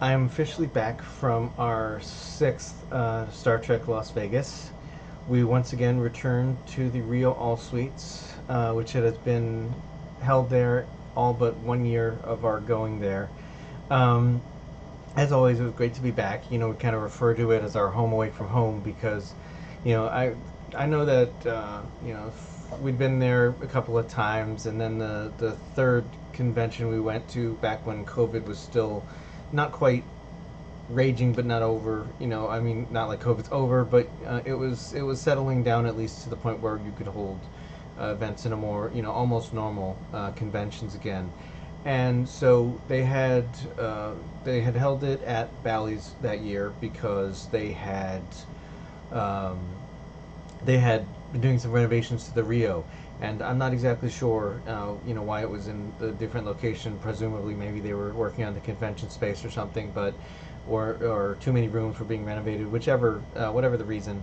I'm officially back from our sixth Star Trek Las Vegas. We once again returned to the Rio All Suites, which has been held there all but 1 year of our going there. Um, as always, it was great to be back. We kind of refer to it as our home away from home because, you know, I know that we'd been there a couple of times, and then the third convention we went to back when COVID was still not quite raging, but not over. I mean, not like COVID's over, but it was settling down at least to the point where you could hold events in a more almost normal conventions again. And so they had held it at Bally's that year because um, they had been doing some renovations to the Rio, and I'm not exactly sure, why it was in the different location. Presumably, maybe they were working on the convention space or something, but or too many rooms were being renovated. Whatever the reason,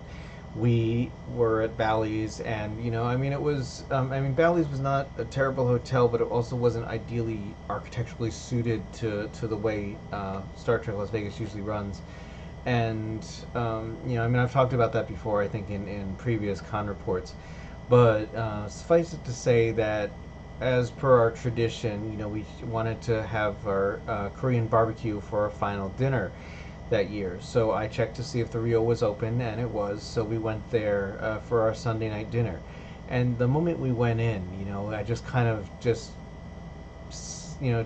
we were at Bally's, and I mean, it was, Bally's was not a terrible hotel, but it also wasn't ideally architecturally suited to the way Star Trek Las Vegas usually runs. And I mean, I've talked about that before, I think, in previous con reports. But suffice it to say that, as per our tradition, we wanted to have our Korean barbecue for our final dinner that year. So I checked to see if the Rio was open, and it was. So we went there for our Sunday night dinner. And the moment we went in, I just kind of just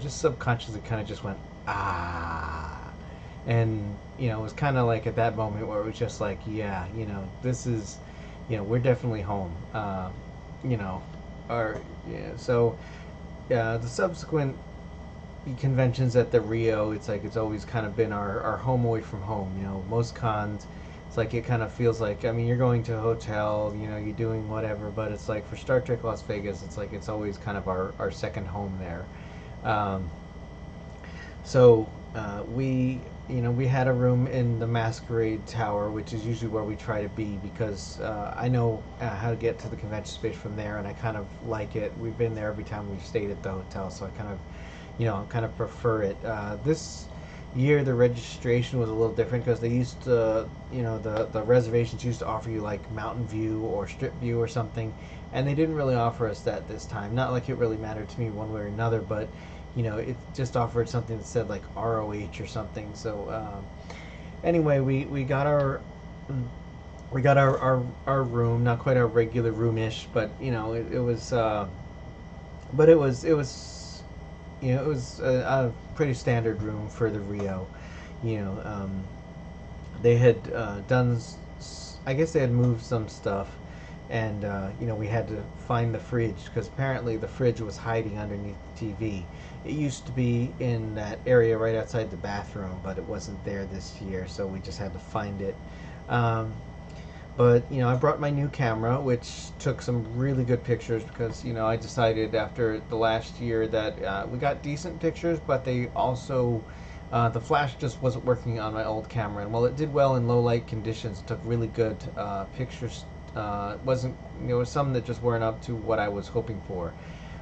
subconsciously kind of just went, ah. And it was kind of like at that moment where it was just like, yeah, this is, we're definitely home. You know or yeah, so the subsequent conventions at the Rio, it's like it's always kind of been our home away from home. Most cons, it's like it kind of feels like, I mean, you're going to a hotel, you're doing whatever, but it's like for Star Trek Las Vegas, it's like it's always kind of our second home there. um, so we had a room in the Masquerade Tower, which is usually where we try to be because I know how to get to the convention space from there, and I kind of like it. We've been there every time we've stayed at the hotel, so I kind of prefer it. This year the registration was a little different because they used to, the reservations used to offer you like Mountain View or Strip View or something, and they didn't really offer us that this time. Not like it really mattered to me one way or another, but it just offered something that said like ROH or something. So anyway, we got our room, not quite our regular roomish, but it was a pretty standard room for the Rio. You know, they had I guess they had moved some stuff, and we had to find the fridge because apparently the fridge was hiding underneath the TV. It used to be in that area right outside the bathroom, but it wasn't there this year, so we just had to find it. Um, but I brought my new camera, which took some really good pictures because I decided after the last year that we got decent pictures, but they also the flash just wasn't working on my old camera, and while it did well in low light conditions, it took really good pictures. It wasn't There was some that just weren't up to what I was hoping for.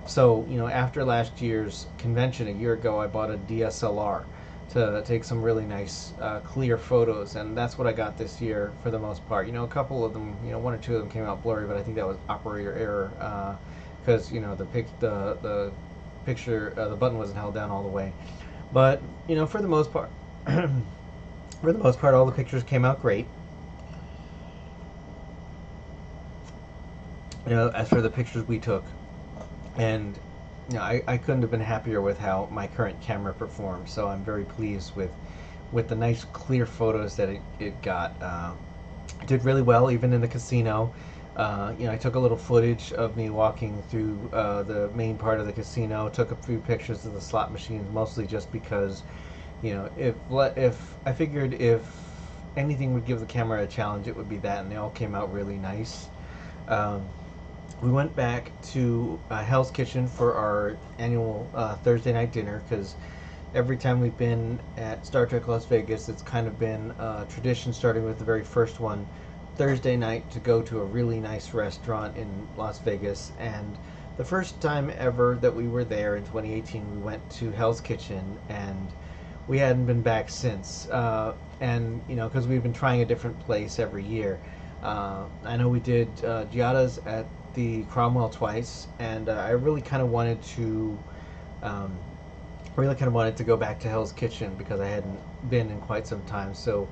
So after last year's convention a year ago, I bought a DSLR to take some really nice clear photos, and that's what I got this year for the most part. A couple of them, one or two of them came out blurry, but I think that was operator error because the picture, the button wasn't held down all the way. But for the most part, all the pictures came out great. As for the pictures we took, and I couldn't have been happier with how my current camera performed. So I'm very pleased with the nice clear photos that it got. It did really well even in the casino. I took a little footage of me walking through the main part of the casino. Took a few pictures of the slot machines, mostly just because if I figured if anything would give the camera a challenge, it would be that, and they all came out really nice. Um, we went back to Hell's Kitchen for our annual Thursday night dinner because every time we've been at Star Trek Las Vegas, it's kind of been a tradition, starting with the very first one, Thursday night, to go to a really nice restaurant in Las Vegas. And the first time ever that we were there in 2018, we went to Hell's Kitchen, and we hadn't been back since. And because we've been trying a different place every year. I know we did Giada's at the Cromwell twice, and I really kind of wanted to. Um, really kind of wanted to go back to Hell's Kitchen because I hadn't been in quite some time. So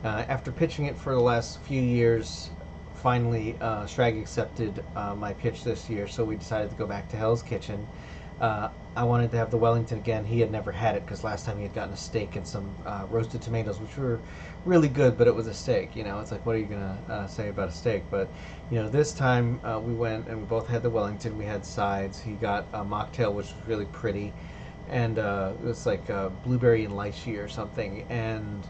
after pitching it for the last few years, finally Strag accepted my pitch this year, so we decided to go back to Hell's Kitchen. I wanted to have the Wellington again. He had never had it because last time he had gotten a steak and some roasted tomatoes, which were really good, but it was a steak. It's like, what are you gonna say about a steak? But this time we went and we both had the Wellington. We had sides. He got a mocktail, which was really pretty, and it was like blueberry and lychee or something. And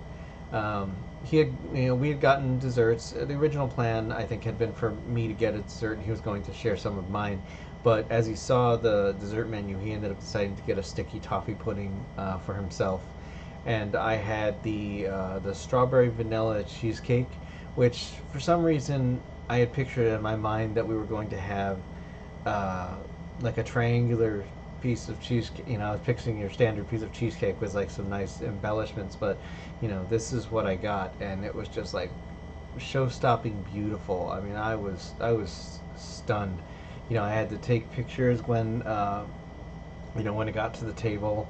he had, we had gotten desserts. The original plan, I think, had been for me to get a dessert, and he was going to share some of mine. But as he saw the dessert menu, he ended up deciding to get a sticky toffee pudding for himself. And I had the strawberry vanilla cheesecake, which for some reason I had pictured in my mind that we were going to have like a triangular piece of cheesecake. I was picturing your standard piece of cheesecake with like some nice embellishments, but this is what I got, and it was just like show-stopping beautiful. I mean, I was stunned. I had to take pictures when it got to the table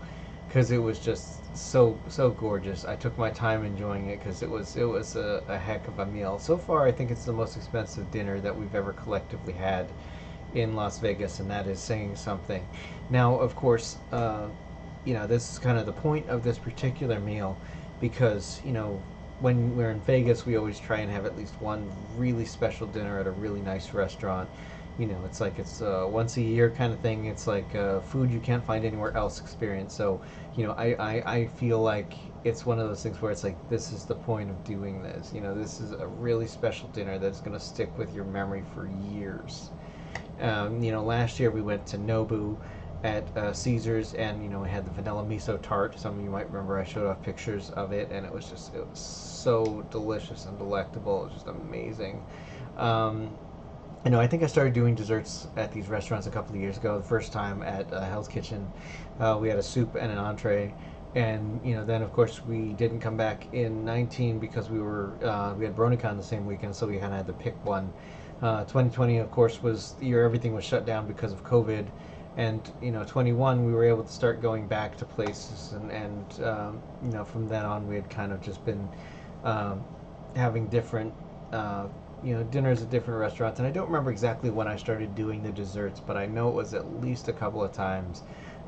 because it was just so gorgeous. I took my time enjoying it because it was a heck of a meal. So far, I think it's the most expensive dinner that we've ever collectively had in Las Vegas, and that is saying something. Now, of course, this is kind of the point of this particular meal because when we're in Vegas, we always try and have at least one really special dinner at a really nice restaurant. It's like it's a once a year kind of thing. It's like food you can't find anywhere else experience. So, I feel like it's one of those things where it's like, this is the point of doing this. This is a really special dinner that's going to stick with your memory for years. Last year we went to Nobu at Caesar's, and we had the vanilla miso tart. Some of you might remember I showed off pictures of it, and it was so delicious and delectable. It was just amazing. I think I started doing desserts at these restaurants a couple of years ago. The first time at Hell's Kitchen, we had a soup and an entree, and then of course we didn't come back in 19 because we had BronyCon the same weekend, so we kind of had to pick one. 2020, of course, was the year everything was shut down because of COVID, and 21 we were able to start going back to places, and from then on we had kind of just been having different. Dinners at different restaurants, and I don't remember exactly when I started doing the desserts, but I know it was at least a couple of times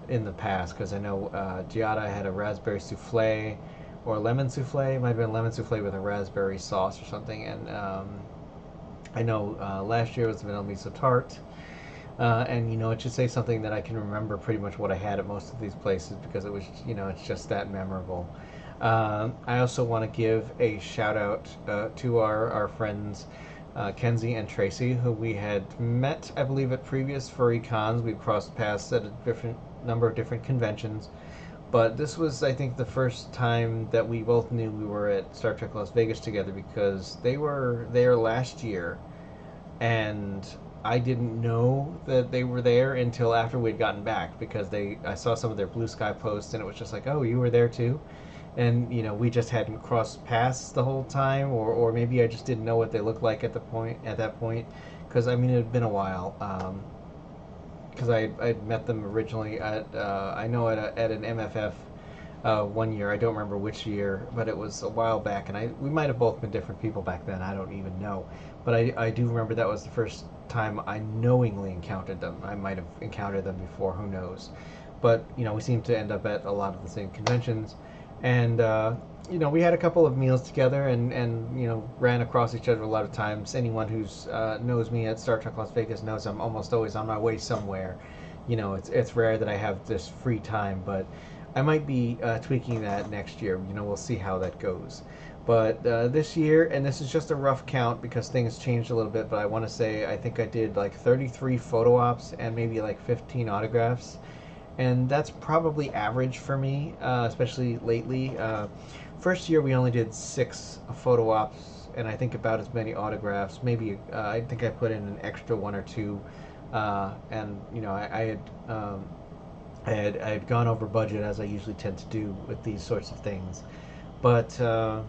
in the past, because I know Giada had a raspberry souffle or lemon souffle. It might have been lemon souffle with a raspberry sauce or something, and I know last year was vanilla miso tart, and it should say something that I can remember pretty much what I had at most of these places because it was, it's just that memorable. I also want to give a shout out to our friends Kenzie and Tracy, who we had met, I believe, at previous furry cons. We've crossed paths at a number of different conventions, but this was, I think, the first time that we both knew we were at Star Trek Las Vegas together, because they were there last year, and I didn't know that they were there until after we'd gotten back, because I saw some of their Blue Sky posts, and it was just like, oh, you were there too? And we just hadn't crossed paths the whole time, or maybe I just didn't know what they looked like at that point, because I mean, it had been a while, because I'd met them originally at I know at an MFF one year. I don't remember which year, but it was a while back, and we might have both been different people back then. I don't even know, but I do remember that was the first time I knowingly encountered them. I might have encountered them before, who knows, but we seem to end up at a lot of the same conventions. And we had a couple of meals together, and ran across each other a lot of times. Anyone who's knows me at Star Trek Las Vegas knows I'm almost always on my way somewhere. It's rare that I have this free time, but I might be tweaking that next year. We'll see how that goes. But this year, and this is just a rough count because things changed a little bit, but I want to say I think I did like 33 photo ops and maybe like 15 autographs. And that's probably average for me, especially lately. First year we only did 6 photo ops, and I think about as many autographs. Maybe I think I put in an extra 1 or 2, and I had I had gone over budget, as I usually tend to do with these sorts of things. But over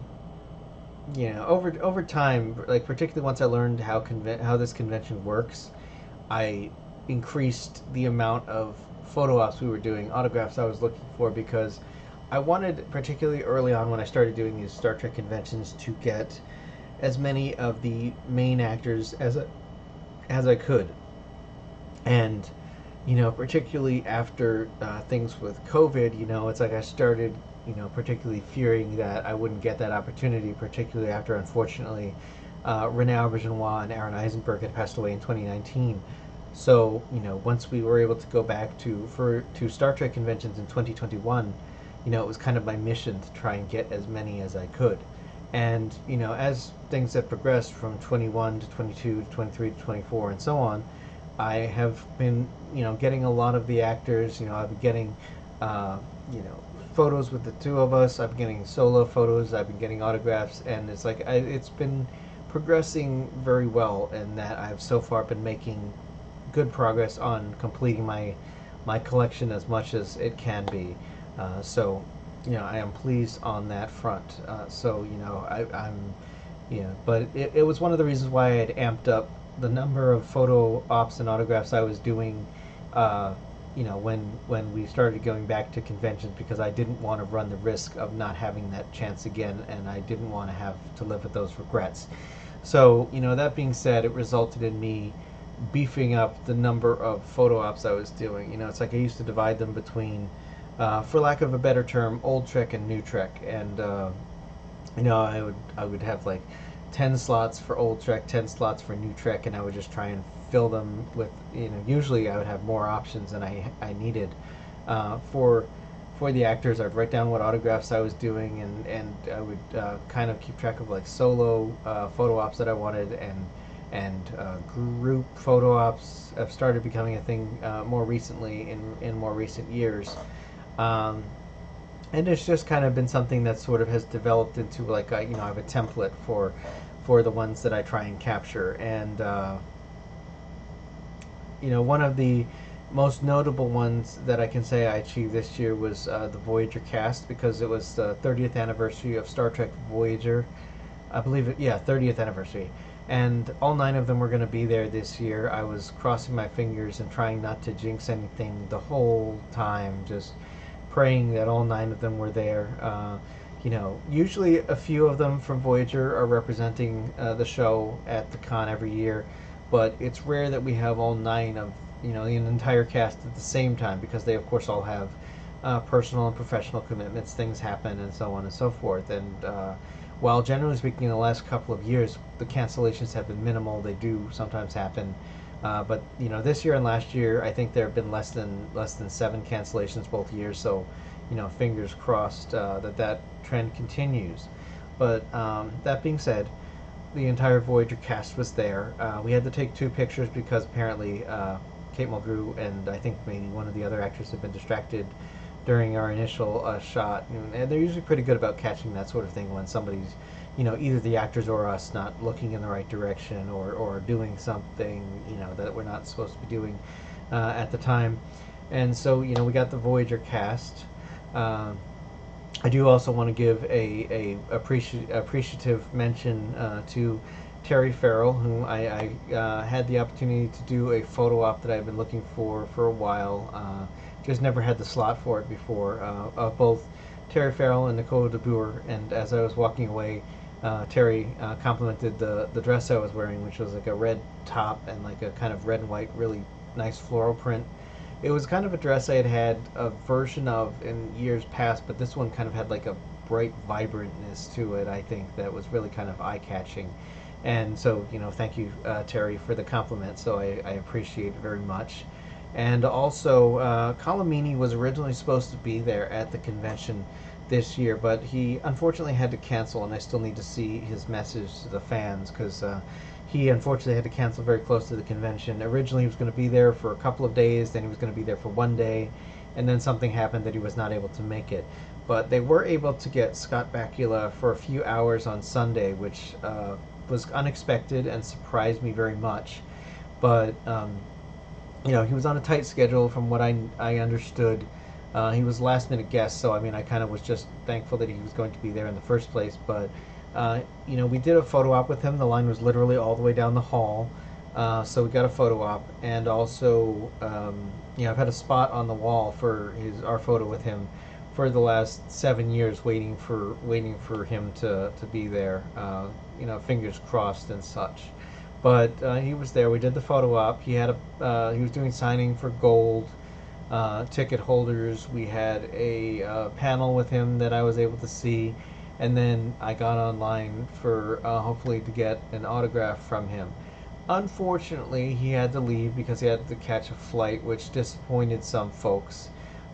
time, like particularly once I learned how this convention works, I increased the amount of photo ops we were doing, autographs I was looking for, because I wanted, particularly early on when I started doing these Star Trek conventions, to get as many of the main actors as I could. And particularly after things with COVID, it's like I started, particularly fearing that I wouldn't get that opportunity, particularly after, unfortunately, Rene Aubergenois and Aaron Eisenberg had passed away in 2019. So, once we were able to go back to Star Trek conventions in 2021, it was kind of my mission to try and get as many as I could. And, as things have progressed from 21 to 22 to 23 to 24 and so on, I have been, getting a lot of the actors. I've been getting, photos with the two of us. I've been getting solo photos. I've been getting autographs, and it's like it's been progressing very well. In that I've so far been making good progress on completing my collection as much as it can be. So, I am pleased on that front. I'm, but it was one of the reasons why I had amped up the number of photo ops and autographs I was doing, when we started going back to conventions, because I didn't want to run the risk of not having that chance again, and I didn't want to have to live with those regrets. So, that being said, it resulted in me beefing up the number of photo ops I was doing. It's like I used to divide them between, for lack of a better term, old Trek and new Trek, and I would have like 10 slots for old Trek, 10 slots for new Trek, and I would just try and fill them with, usually I would have more options than I needed. For the actors, I'd write down what autographs I was doing, and I would kind of keep track of like solo photo ops that I wanted, and group photo ops have started becoming a thing more recently in more recent years. And it's just kind of been something that sort of has developed into like I have a template for the ones that I try and capture. And one of the most notable ones that I can say I achieved this year was the Voyager cast, because it was the 30th anniversary of Star Trek Voyager. I believe it, yeah, 30th anniversary. And all 9 of them were going to be there this year. I was crossing my fingers and trying not to jinx anything the whole time, just praying that all 9 of them were there. Usually a few of them from Voyager are representing the show at the con every year, but it's rare that we have all 9 of an entire cast at the same time, because they of course all have personal and professional commitments. Things happen, and so on and so forth. And while generally speaking, in the last couple of years, the cancellations have been minimal. They do sometimes happen. But this year and last year, I think there have been less than 7 cancellations both years. So, fingers crossed that trend continues. But that being said, the entire Voyager cast was there. We had to take 2 pictures because apparently Kate Mulgrew and I think maybe one of the other actors had been distracted during our initial shot, and they're usually pretty good about catching that sort of thing when somebody's, either the actors or us not looking in the right direction, or doing something, that we're not supposed to be doing at the time. And so, we got the Voyager cast. I do also want to give a appreciative mention to Terry Farrell, whom I had the opportunity to do a photo op that I've been looking for a while. Just never had the slot for it before, of both Terry Farrell and Nicole de Boer. And as I was walking away, Terry complimented the dress I was wearing, which was like a red top and like a kind of red and white, really nice floral print. It was kind of a dress I had a version of in years past, but this one kind of had like a bright vibrantness to it, I think, that was really kind of eye-catching. And so, thank you, Terry, for the compliment. So I appreciate it very much. And also, Colomini was originally supposed to be there at the convention this year, but he unfortunately had to cancel, and I still need to see his message to the fans, because he unfortunately had to cancel very close to the convention. Originally he was going to be there for a couple of days, then he was going to be there for 1 day, and then something happened that he was not able to make it. But they were able to get Scott Bakula for a few hours on Sunday, which was unexpected and surprised me very much. But he was on a tight schedule from what I understood. He was last minute guest, so I mean, I kind of was just thankful that he was going to be there in the first place. But we did a photo op with him. The line was literally all the way down the hall, so we got a photo op, and also, I've had a spot on the wall for our photo with him for the last 7 years, waiting for him to be there. Fingers crossed and such. But he was there. We did the photo op. He was doing signing for gold ticket holders. We had a panel with him that I was able to see, and then I got online for hopefully to get an autograph from him. Unfortunately, he had to leave because he had to catch a flight, which disappointed some folks.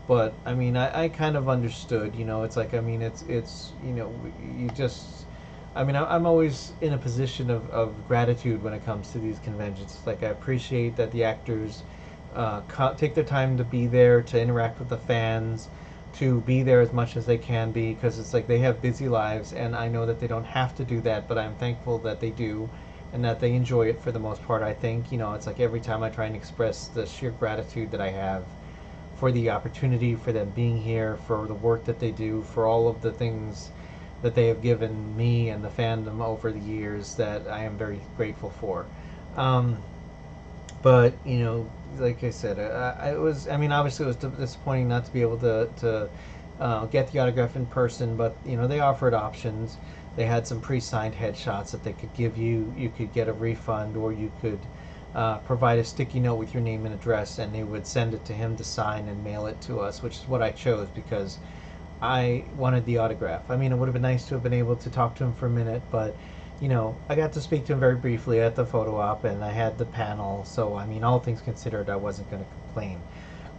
But I mean, I kind of understood. It's like, I mean, it's you just. I mean, I'm always in a position of gratitude when it comes to these conventions. It's like, I appreciate that the actors take their time to be there, to interact with the fans, to be there as much as they can be, because it's like they have busy lives, and I know that they don't have to do that, but I'm thankful that they do, and that they enjoy it for the most part. I think, it's like every time I try and express the sheer gratitude that I have for the opportunity, for them being here, for the work that they do, for all of the things that they have given me and the fandom over the years, that I am very grateful for. But like I said, I mean, obviously it was disappointing not to be able to get the autograph in person, but they offered options. They had some pre-signed headshots that they could give you. You could get a refund, or you could provide a sticky note with your name and address, and they would send it to him to sign and mail it to us, which is what I chose because I wanted the autograph. I mean, it would have been nice to have been able to talk to him for a minute, but I got to speak to him very briefly at the photo op, and I had the panel, so I mean, all things considered, I wasn't going to complain.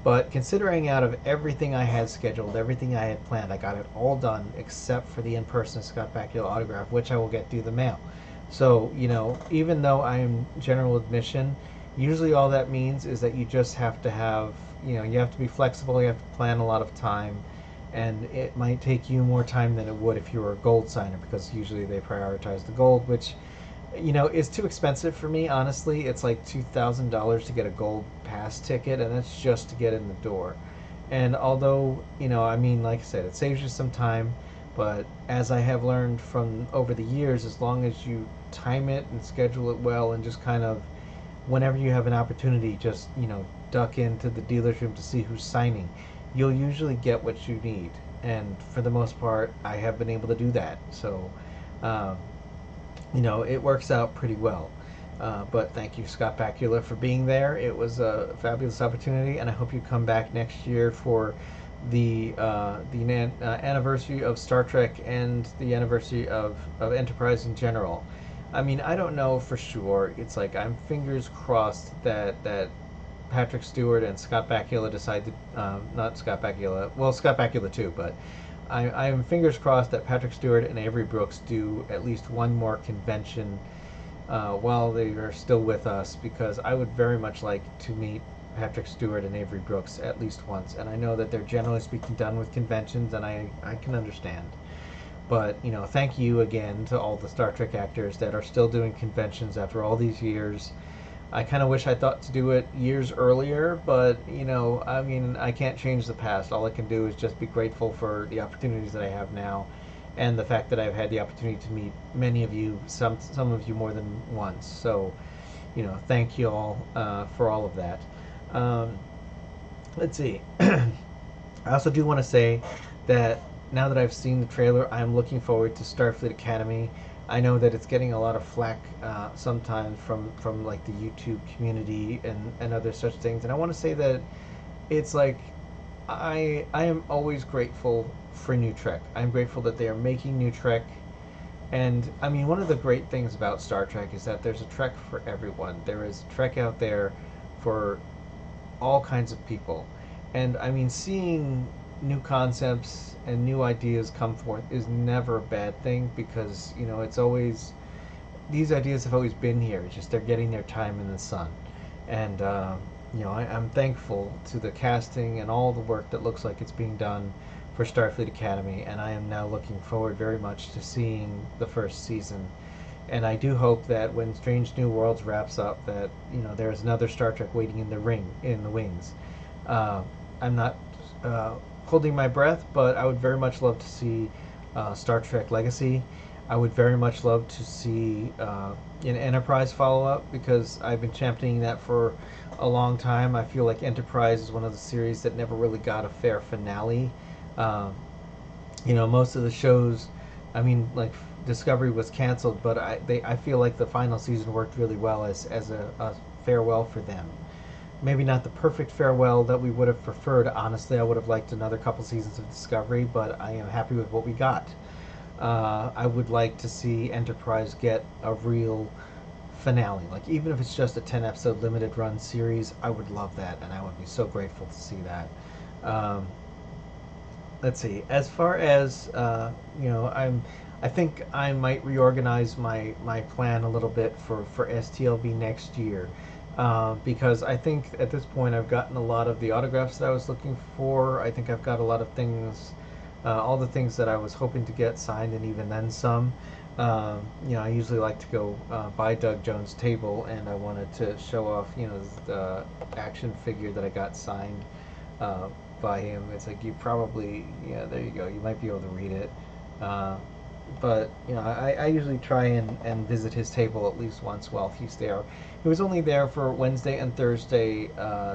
But considering out of everything I had scheduled, everything I had planned, I got it all done except for the in-person Scott Bakula autograph, which I will get through the mail. So, even though I am general admission, usually all that means is that you just have to have, you have to be flexible, you have to plan a lot of time, and it might take you more time than it would if you were a gold signer, because usually they prioritize the gold, which is too expensive for me. Honestly, it's like $2,000 to get a gold pass ticket, and that's just to get in the door. And although I mean, like I said, it saves you some time, but as I have learned from over the years, as long as you time it and schedule it well, and just kind of whenever you have an opportunity, just duck into the dealer's room to see who's signing, you'll usually get what you need. And for the most part, I have been able to do that. So, it works out pretty well. But thank you, Scott Bakula, for being there. It was a fabulous opportunity, and I hope you come back next year for the anniversary of Star Trek and the anniversary of Enterprise in general. I mean, I don't know for sure. It's like, I'm fingers crossed that Patrick Stewart and Scott Bakula decided, not Scott Bakula, well, Scott Bakula too, but I'm fingers crossed that Patrick Stewart and Avery Brooks do at least one more convention while they are still with us, because I would very much like to meet Patrick Stewart and Avery Brooks at least once. And I know that they're generally speaking done with conventions, and I can understand. But, thank you again to all the Star Trek actors that are still doing conventions after all these years. I kind of wish I thought to do it years earlier, but, I mean, I can't change the past. All I can do is just be grateful for the opportunities that I have now, and the fact that I've had the opportunity to meet many of you, some of you more than once. So, thank you all for all of that. Let's see. I also do want to say that now that I've seen the trailer, I'm looking forward to Starfleet Academy. I know that it's getting a lot of flack sometimes from like the YouTube community and other such things, and I want to say that it's like I am always grateful for new Trek. I'm grateful that they are making new Trek, and I mean, one of the great things about Star Trek is that there's a Trek for everyone. There is a Trek out there for all kinds of people, and I mean, seeing new concepts and new ideas come forth is never a bad thing, because it's always, these ideas have always been here. It's just they're getting their time in the sun. And I'm thankful to the casting and all the work that looks like it's being done for Starfleet Academy, and I am now looking forward very much to seeing the first season. and I do hope that when Strange New Worlds wraps up, that there's another Star Trek waiting in the wings. Uh, I'm not holding my breath, but I would very much love to see Star Trek Legacy. I would very much love to see an Enterprise follow up, because I've been championing that for a long time. I feel like Enterprise is one of the series that never really got a fair finale. Um, Most of the shows, I mean, like Discovery was canceled, but I feel like the final season worked really well as a farewell for them. Maybe not the perfect farewell that we would have preferred. Honestly, I would have liked another couple seasons of Discovery, but I am happy with what we got. I would like to see Enterprise get a real finale. Like, even if it's just a 10 episode limited run series, I would love that, and I would be so grateful to see that. Um, let's see. As far as I think I might reorganize my plan a little bit for STLV next year. Because I think at this point I've gotten a lot of the autographs that I was looking for. I think I've got a lot of things, all the things that I was hoping to get signed, and even then some. I usually like to go buy Doug Jones' table, and I wanted to show off, the action figure that I got signed by him. It's like, you probably, yeah, there you go. You might be able to read it. But I usually try and visit his table at least once while he's there. He was only there for Wednesday and Thursday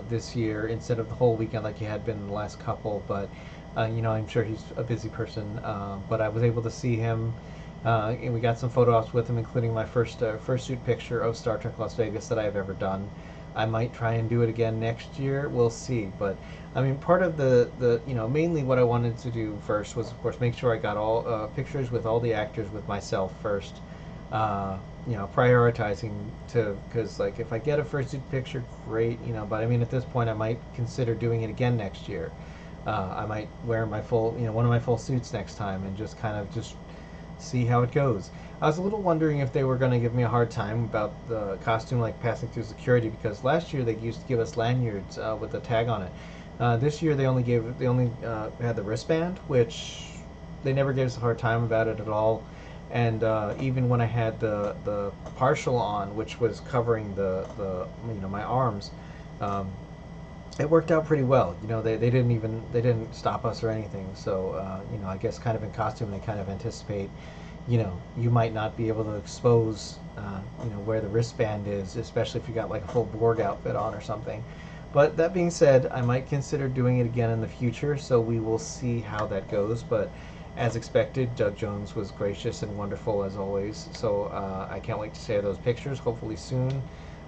this year instead of the whole weekend like he had been in the last couple. But I'm sure he's a busy person. But I was able to see him, and we got some photo ops with him, including my first suit picture of Star Trek Las Vegas that I have ever done. I might try and do it again next year. We'll see. But I mean, part of the mainly what I wanted to do first was, of course, make sure I got all pictures with all the actors with myself first. Prioritizing because like if I get a fursuit picture, great. But I mean, at this point, I might consider doing it again next year. I might wear my full, one of my full suits next time, and just kind of just see how it goes. I was a little wondering if they were going to give me a hard time about the costume, like passing through security, because last year they used to give us lanyards with a tag on it. This year they only had the wristband, which they never gave us a hard time about it at all. And even when I had the partial on, which was covering the my arms, it worked out pretty well. They didn't stop us or anything. So I guess kind of in costume they kind of anticipate, you might not be able to expose where the wristband is, especially if you got like a full Borg outfit on or something. But that being said, I might consider doing it again in the future, so we will see how that goes. But as expected, Doug Jones was gracious and wonderful as always. So I can't wait to share those pictures, hopefully soon.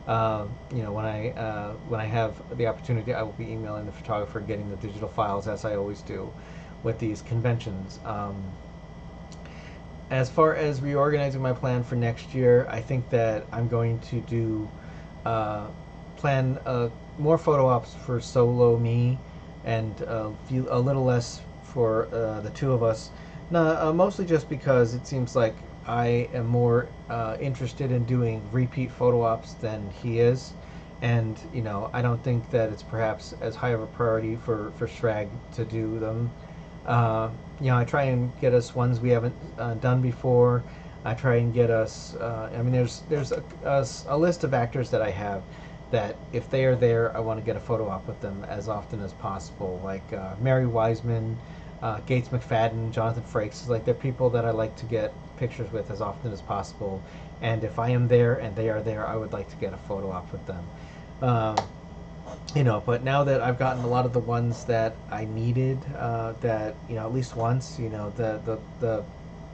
When I have the opportunity, I will be emailing the photographer, getting the digital files, as I always do with these conventions. As far as reorganizing my plan for next year, I think that I'm going to do plan more photo ops for solo me, and a little less for the two of us. No, mostly just because it seems like I am more interested in doing repeat photo ops than he is, and I don't think that it's perhaps as high of a priority for Shrag to do them. I try and get us ones we haven't done before. I try and get us. I mean, there's a list of actors that I have that if they are there, I want to get a photo op with them as often as possible. Like Mary Wiseman, Gates McFadden, Jonathan Frakes. Like they're people that I like to get pictures with as often as possible. And if I am there and they are there, I would like to get a photo op with them. But now that I've gotten a lot of the ones that I needed, that at least once, the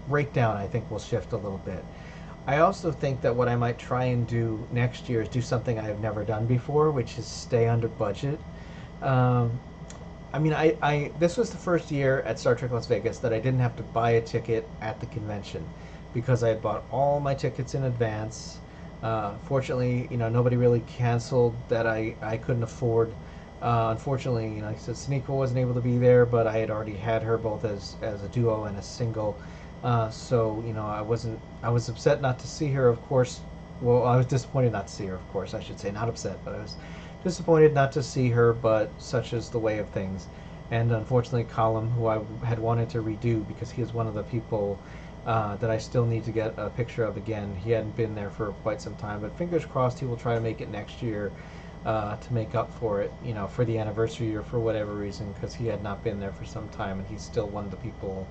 breakdown I think will shift a little bit. I also think that what I might try and do next year is do something I have never done before, which is stay under budget. This was the first year at Star Trek Las Vegas that I didn't have to buy a ticket at the convention, because I had bought all my tickets in advance. Fortunately, nobody really canceled that I couldn't afford. Unfortunately, like I said, Sneeko wasn't able to be there, but I had already had her both as a duo and a single. So I was upset not to see her, of course. Well, I was disappointed not to see her, of course. I should say, not upset, but I was disappointed not to see her, but such is the way of things. And unfortunately, Colum, who I had wanted to redo because he is one of the people that I still need to get a picture of again. He hadn't been there for quite some time, but fingers crossed he will try to make it next year to make up for it, for the anniversary or for whatever reason, because he had not been there for some time, and he's still one of the people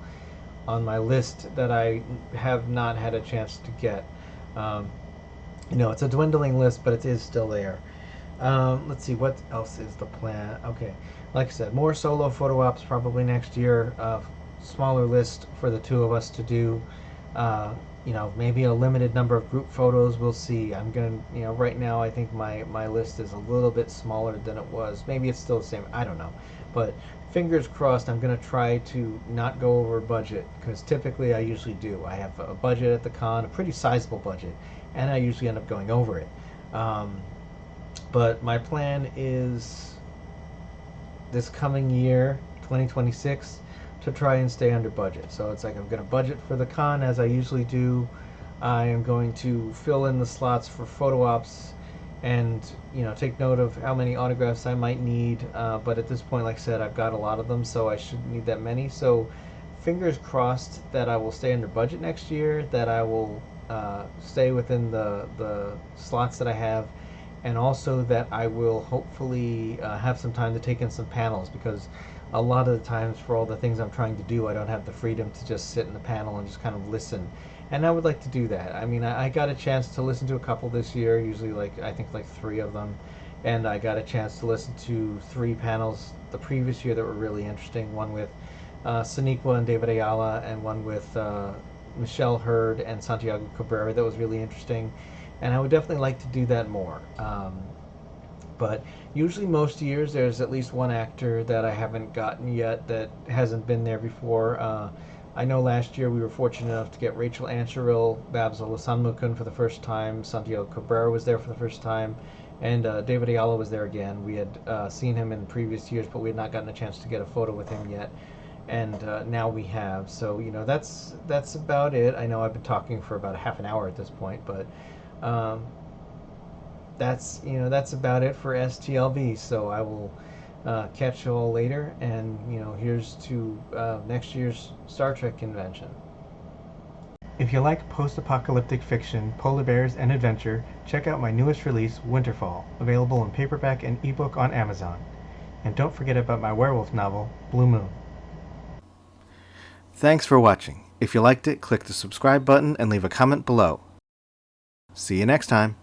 on my list that I have not had a chance to get. It's a dwindling list, but it is still there. Let's see, what else is the plan? Okay, like I said, more solo photo ops probably next year. Smaller list for the two of us to do. Maybe a limited number of group photos. We'll see. I'm gonna, right now I think my list is a little bit smaller than it was. Maybe it's still the same. I don't know, but fingers crossed. I'm gonna try to not go over budget, because typically I usually do. I have a budget at the con, a pretty sizable budget, and I usually end up going over it. But my plan is this coming year, 2026, to try and stay under budget. So it's like I'm going to budget for the con as I usually do. I am going to fill in the slots for photo ops and take note of how many autographs I might need. But at this point, like I said, I've got a lot of them, so I shouldn't need that many. So fingers crossed that I will stay under budget next year, that I will stay within the slots that I have, and also that I will hopefully have some time to take in some panels, because a lot of the times for all the things I'm trying to do, I don't have the freedom to just sit in the panel and just kind of listen. And I would like to do that. I mean, I got a chance to listen to a couple this year, usually I think 3 of them. And I got a chance to listen to 3 panels the previous year that were really interesting. One with Sonequa and David Ayala, and one with Michelle Hurd and Santiago Cabrera that was really interesting. And I would definitely like to do that more. But usually most years there's at least one actor that I haven't gotten yet that hasn't been there before. I know last year we were fortunate enough to get Rachel Ancheril, Babs Olasanmukun for the first time, Santiago Cabrera was there for the first time, and David Ayala was there again. We had seen him in previous years, but we had not gotten a chance to get a photo with him yet. And now we have. So that's about it. I know I've been talking for about a half an hour at this point, but that's about it for STLV. So I will catch you all later, and here's to next year's Star Trek convention. If you like post-apocalyptic fiction, polar bears, and adventure, check out my newest release, Winterfall, available in paperback and ebook on Amazon. And don't forget about my werewolf novel, Blue Moon. Thanks for watching. If you liked it, click the subscribe button and leave a comment below. See you next time.